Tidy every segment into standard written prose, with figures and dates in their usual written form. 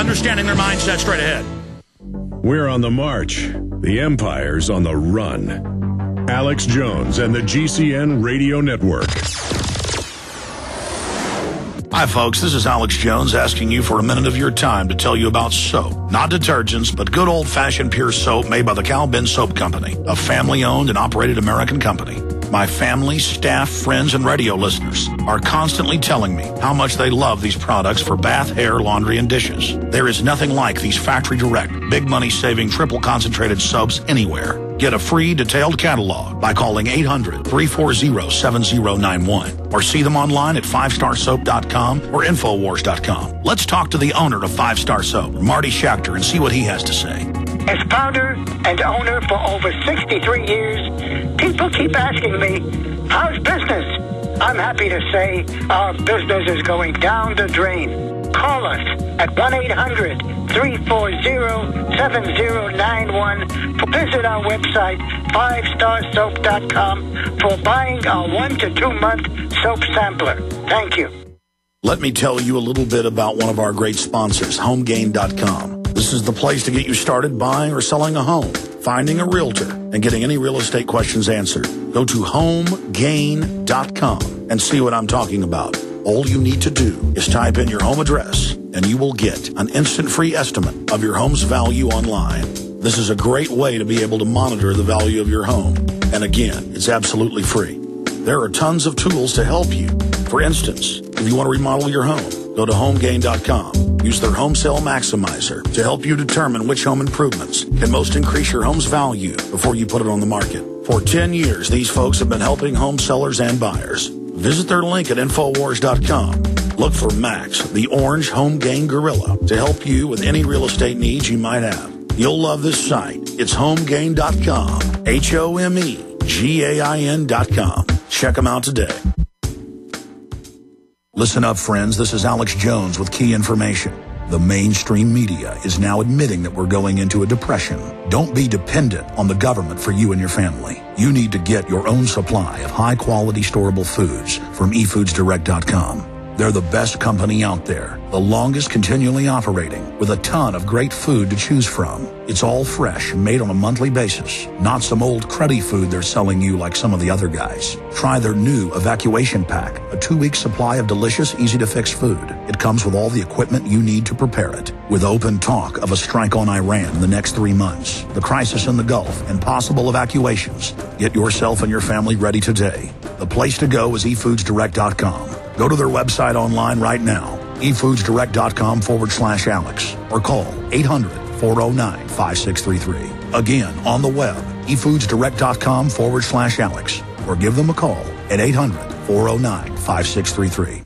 understanding their mindset straight ahead. We're on the march. The empire's on the run. Alex Jones and the GCN Radio Network. Hi, folks. This is Alex Jones asking you for a minute of your time to tell you about soap. Not detergents, but good old-fashioned pure soap made by the Cal Ben Soap Company, a family-owned and operated American company. My family, staff, friends, and radio listeners are constantly telling me how much they love these products for bath, hair, laundry, and dishes. There is nothing like these factory-direct, big money-saving, triple-concentrated soaps anywhere. Get a free detailed catalog by calling 800-340-7091 or see them online at 5starsoap.com or Infowars.com. Let's talk to the owner of 5 Star Soap, Marty Schachter, and see what he has to say. As founder and owner for over 63 years, people keep asking me, how's business? I'm happy to say our business is going down the drain. Call us at 1-800-340-7091. Visit our website, 5starsoap.com, for buying our 1 to 2 month soap sampler. Thank you. Let me tell you a little bit about one of our great sponsors, HomeGain.com. This is the place to get you started buying or selling a home, finding a realtor, and getting any real estate questions answered. Go to HomeGain.com and see what I'm talking about. All you need to do is type in your home address, and you will get an instant free estimate of your home's value online. This is a great way to be able to monitor the value of your home. And again, it's absolutely free. There are tons of tools to help you. For instance, if you want to remodel your home, go to HomeGain.com. Use their Home Sale Maximizer to help you determine which home improvements can most increase your home's value before you put it on the market. For 10 years, these folks have been helping home sellers and buyers. Visit their link at Infowars.com. Look for Max, the orange Home Gain Gorilla, to help you with any real estate needs you might have. You'll love this site. It's HomeGain.com. HomeGain.com. Check them out today. Listen up, friends. This is Alex Jones with key information. The mainstream media is now admitting that we're going into a depression. Don't be dependent on the government for you and your family. You need to get your own supply of high-quality storable foods from eFoodsDirect.com. They're the best company out there, the longest continually operating, with a ton of great food to choose from. It's all fresh, made on a monthly basis, not some old cruddy food they're selling you like some of the other guys. Try their new Evacuation Pack, a 2-week supply of delicious, easy-to-fix food. It comes with all the equipment you need to prepare it. With open talk of a strike on Iran in the next 3 months, the crisis in the Gulf, and possible evacuations, get yourself and your family ready today. The place to go is eFoodsDirect.com. Go to their website online right now, eFoodsDirect.com/Alex, or call 800-409-5633. Again, on the web, eFoodsDirect.com/Alex, or give them a call at 800-409-5633.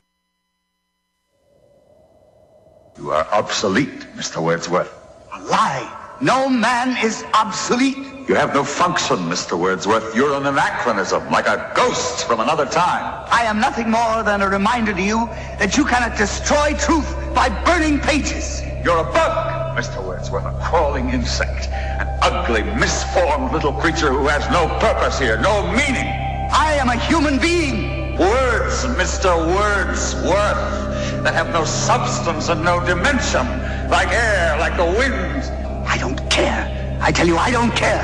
You are obsolete, Mr. Wordsworth. A lie. No man is obsolete. You have no function, Mr. Wordsworth. You're an anachronism, like a ghost from another time. I am nothing more than a reminder to you that you cannot destroy truth by burning pages. You're a bug, Mr. Wordsworth, a crawling insect, an ugly, misformed little creature who has no purpose here, no meaning. I am a human being. Words, Mr. Wordsworth, that have no substance and no dimension, like air, like the wind. I don't care. I tell you, I don't care.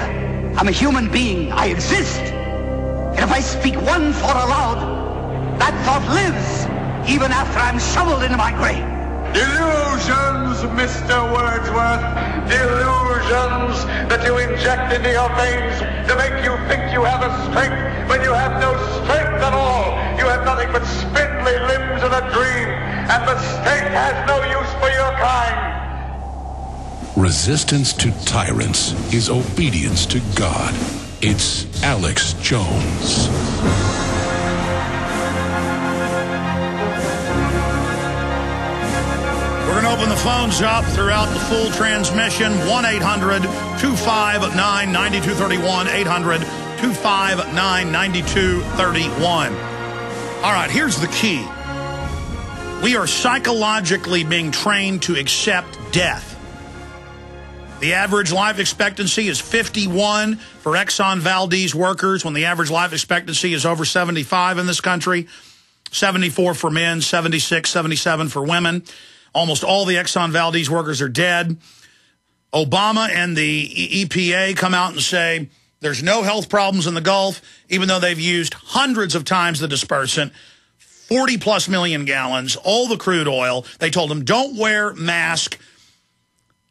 I'm a human being. I exist. And if I speak one thought aloud, that thought lives, even after I'm shoveled into my grave. Delusions, Mr. Wordsworth. Delusions that you inject into your veins to make you think you have a strength when you have no strength at all. You have nothing but spindly limbs and a dream, and the state has no use for your kind. Resistance to tyrants is obedience to God. It's Alex Jones. We're going to open the phones up throughout the full transmission. 1-800-259-9231. 800-259-9231. All right, here's the key. We are psychologically being trained to accept death. The average life expectancy is 51 for Exxon Valdez workers, when the average life expectancy is over 75 in this country. 74 for men, 76, 77 for women. Almost all the Exxon Valdez workers are dead. Obama and the EPA come out and say there's no health problems in the Gulf, even though they've used hundreds of times the dispersant, 40-plus million gallons, all the crude oil. They told them, don't wear mask.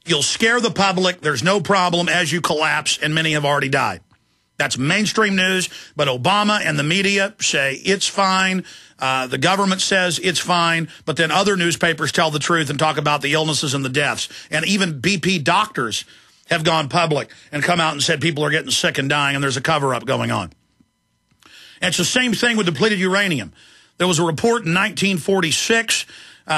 You'll scare the public. There's no problem as you collapse, and many have already died. That's mainstream news, but Obama and the media say it's fine. The government says it's fine, but then other newspapers tell the truth and talk about the illnesses and the deaths. And even BP doctors have gone public and come out and said people are getting sick and dying, and there's a cover-up going on. And it's the same thing with depleted uranium. There was a report in 1946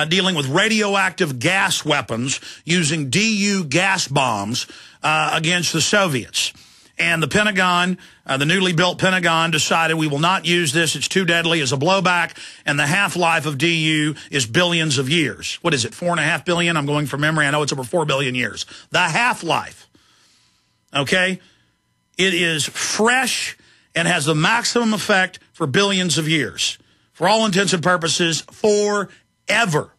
dealing with radioactive gas weapons using DU gas bombs against the Soviets. And the Pentagon, the newly built Pentagon, decided we will not use this. It's too deadly as a blowback, and the half-life of DU is billions of years. What is it, 4.5 billion? I'm going from memory. I know it's over 4 billion years. The half-life, okay? It is fresh and has the maximum effect for billions of years. For all intents and purposes, forever.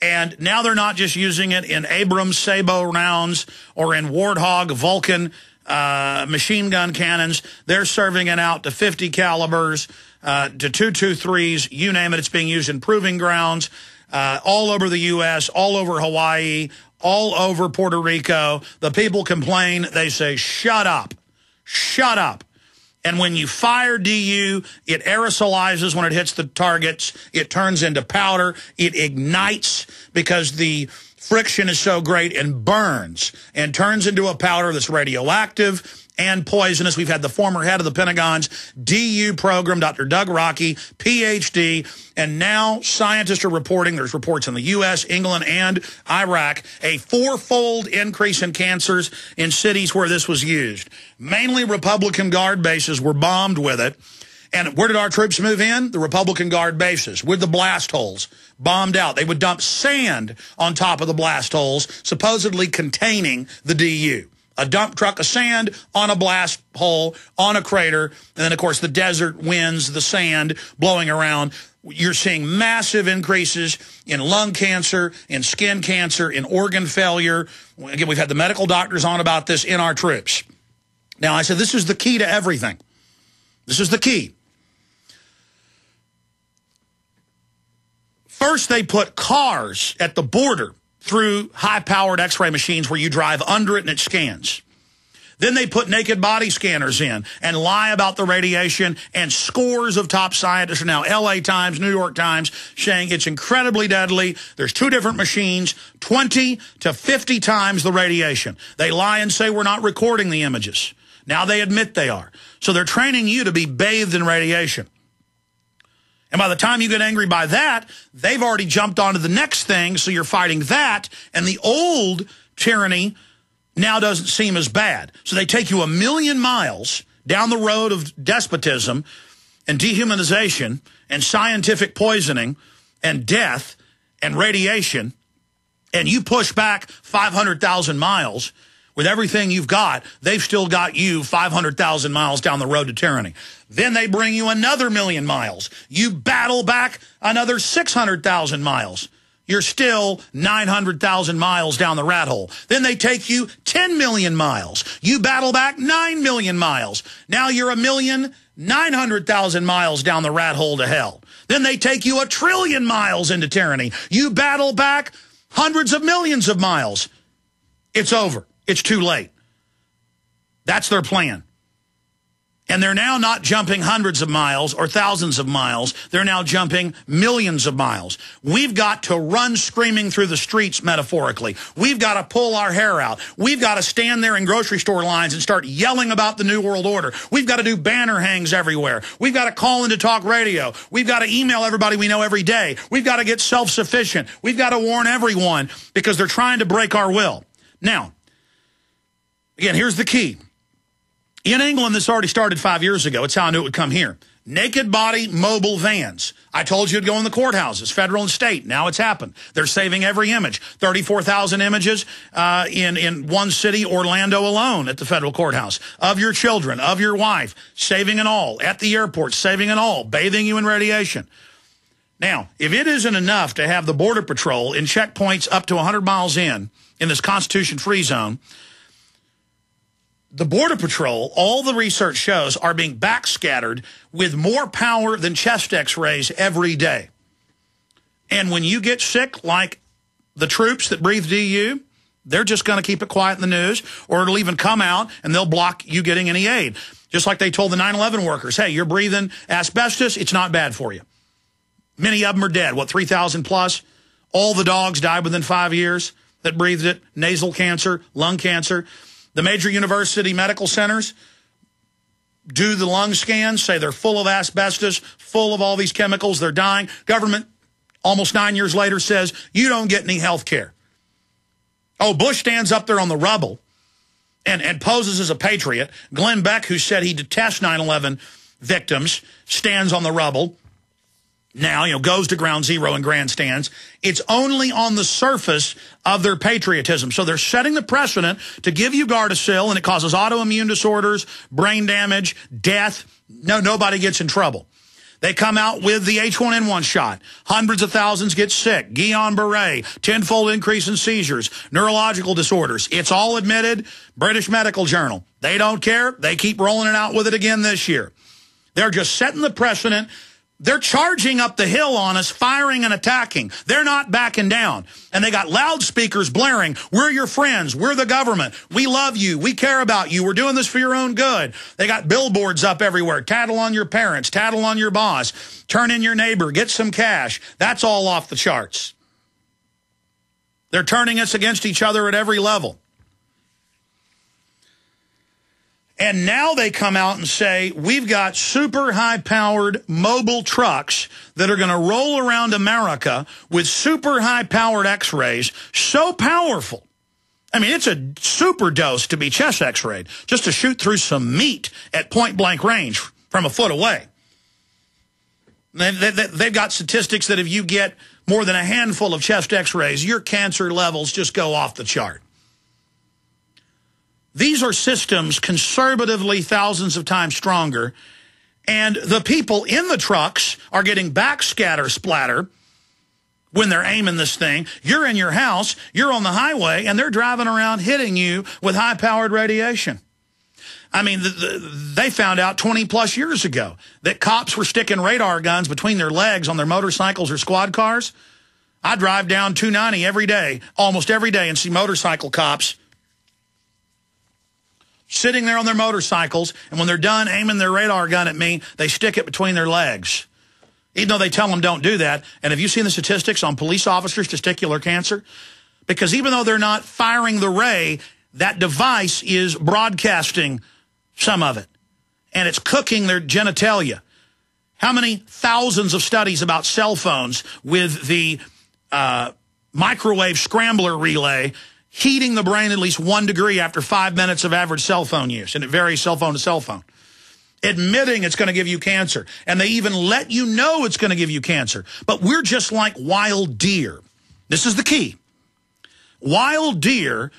And now they're not just using it in Abrams Sabo rounds or in Warthog Vulcan machine gun cannons. They're serving it out to 50 calibers, to 223s, you name it. It's being used in proving grounds all over the U.S., all over Hawaii, all over Puerto Rico. The people complain. They say, shut up. Shut up. And when you fire DU, it aerosolizes when it hits the targets. It turns into powder. It ignites because the friction is so great and burns and turns into a powder that's radioactive and poisonous. We've had the former head of the Pentagon's DU program, Dr. Doug Rockey, Ph.D., and now scientists are reporting, there's reports in the U.S., England, and Iraq, a 4-fold increase in cancers in cities where this was used. Mainly Republican Guard bases were bombed with it. And where did our troops move in? The Republican Guard bases with the blast holes bombed out. They would dump sand on top of the blast holes, supposedly containing the DU. A dump truck of sand on a blast hole, on a crater, and then, of course, the desert winds, the sand blowing around. You're seeing massive increases in lung cancer, in skin cancer, in organ failure. Again, we've had the medical doctors on about this in our troops. Now, I said this is the key to everything. This is the key. First, they put cars at the border through high-powered X-ray machines where you drive under it and it scans. Then they put naked body scanners in and lie about the radiation, and scores of top scientists are now, L.A. Times, New York Times, saying it's incredibly deadly. There's 2 different machines, 20 to 50 times the radiation. They lie and say we're not recording the images. Now they admit they are. So they're training you to be bathed in radiation. And by the time you get angry by that, they've already jumped onto the next thing, so you're fighting that, and the old tyranny now doesn't seem as bad. So they take you 1,000,000 miles down the road of despotism and dehumanization and scientific poisoning and death and radiation, and you push back 500,000 miles with everything you've got. They've still got you 500,000 miles down the road to tyranny. Then they bring you another 1,000,000 miles. You battle back another 600,000 miles. You're still 900,000 miles down the rat hole. Then they take you 10 million miles. You battle back 9 million miles. Now you're 1,900,000 miles down the rat hole to hell. Then they take you 1 trillion miles into tyranny. You battle back hundreds of millions of miles. It's over. It's too late. That's their plan. And they're now not jumping hundreds of miles or thousands of miles. They're now jumping millions of miles. We've got to run screaming through the streets, metaphorically. We've got to pull our hair out. We've got to stand there in grocery store lines and start yelling about the New World Order. We've got to do banner hangs everywhere. We've got to call into talk radio. We've got to email everybody we know every day. We've got to get self-sufficient. We've got to warn everyone because they're trying to break our will. Now, again, here's the key. In England, this already started 5 years ago. It's how I knew it would come here. Naked body mobile vans. I told you it'd go in the courthouses, federal and state. Now it's happened. They're saving every image. 34,000 images in one city, Orlando alone, at the federal courthouse, of your children, of your wife, saving it all. At the airport, saving it all, bathing you in radiation. Now, if it isn't enough to have the Border Patrol in checkpoints up to 100 miles in this Constitution-free zone, the Border Patrol, all the research shows, are being backscattered with more power than chest x-rays every day. And when you get sick, like the troops that breathe DU, they're just going to keep it quiet in the news, or it'll even come out and they'll block you getting any aid. Just like they told the 9/11 workers, hey, you're breathing asbestos, it's not bad for you. Many of them are dead. What, 3,000 plus? All the dogs died within 5 years that breathed it. Nasal cancer, lung cancer. The major university medical centers do the lung scans, say they're full of asbestos, full of all these chemicals, they're dying. Government, almost 9 years later, says you don't get any health care. Oh, Bush stands up there on the rubble and poses as a patriot. Glenn Beck, who said he detests 9/11 victims, stands on the rubble. Now, goes to ground zero and grandstands. It's only on the surface of their patriotism. So they're setting the precedent to give you Gardasil, and it causes autoimmune disorders, brain damage, death. No, nobody gets in trouble. They come out with the H1N1 shot. Hundreds of thousands get sick. Guillain-Barré, tenfold increase in seizures, neurological disorders. It's all admitted. British Medical Journal. They don't care. They keep rolling it out with it again this year. They're just setting the precedent. They're charging up the hill on us, firing and attacking. They're not backing down. And they got loudspeakers blaring, we're your friends, we're the government, we love you, we care about you, we're doing this for your own good. They got billboards up everywhere, tattle on your parents, tattle on your boss, turn in your neighbor, get some cash. That's all off the charts. They're turning us against each other at every level. And now they come out and say, we've got super high-powered mobile trucks that are going to roll around America with super high-powered x-rays, so powerful. I mean, it's a super dose to be chest x-rayed, just to shoot through some meat at point-blank range from a foot away. They've got statistics that if you get more than a handful of chest x-rays, your cancer levels just go off the chart. These are systems conservatively thousands of times stronger, and the people in the trucks are getting backscatter splatter when they're aiming this thing. You're in your house, you're on the highway, and they're driving around hitting you with high-powered radiation. I mean, they found out 20-plus years ago that cops were sticking radar guns between their legs on their motorcycles or squad cars. I drive down 290 every day, almost every day, and see motorcycle cops sitting there on their motorcycles, and when they're done aiming their radar gun at me, they stick it between their legs. Even though they tell them don't do that. And have you seen the statistics on police officers' testicular cancer? Because even though they're not firing the ray, that device is broadcasting some of it. And it's cooking their genitalia. How many thousands of studies about cell phones with the microwave scrambler relay heating the brain at least 1 degree after 5 minutes of average cell phone use, and it varies cell phone to cell phone. Admitting it's going to give you cancer, and they even let you know it's going to give you cancer. But we're just like wild deer. This is the key. Wild deer,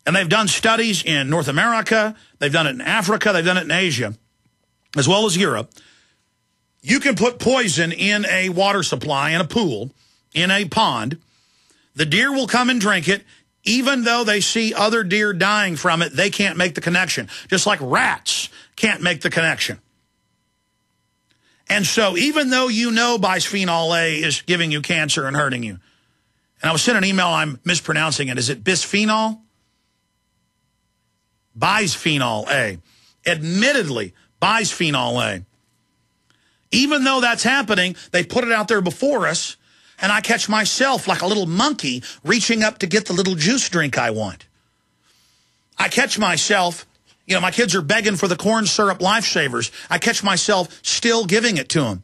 and they've done studies in North America, they've done it in Africa, they've done it in Asia, as well as Europe. You can put poison in a water supply, in a pool, in a pond. The deer will come and drink it. Even though they see other deer dying from it, they can't make the connection. Just like rats can't make the connection. And so even though you know bisphenol A is giving you cancer and hurting you, and I was sent an email, I'm mispronouncing it. Is it bisphenol? Bisphenol A. Admittedly, bisphenol A. Even though that's happening, they put it out there before us, and I catch myself like a little monkey reaching up to get the little juice drink I want. I catch myself, my kids are begging for the corn syrup lifesavers. I catch myself still giving it to them.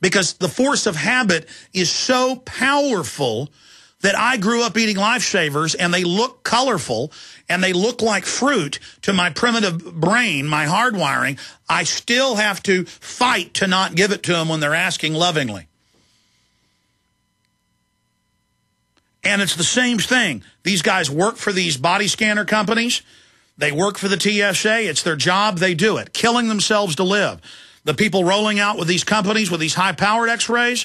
Because the force of habit is so powerful that I grew up eating lifesavers, and they look colorful, and they look like fruit to my primitive brain, my hardwiring. I still have to fight to not give it to them when they're asking lovingly. And it's the same thing. These guys work for these body scanner companies. They work for the TSA. It's their job. They do it, killing themselves to live. the people rolling out with these companies with these high-powered X-rays,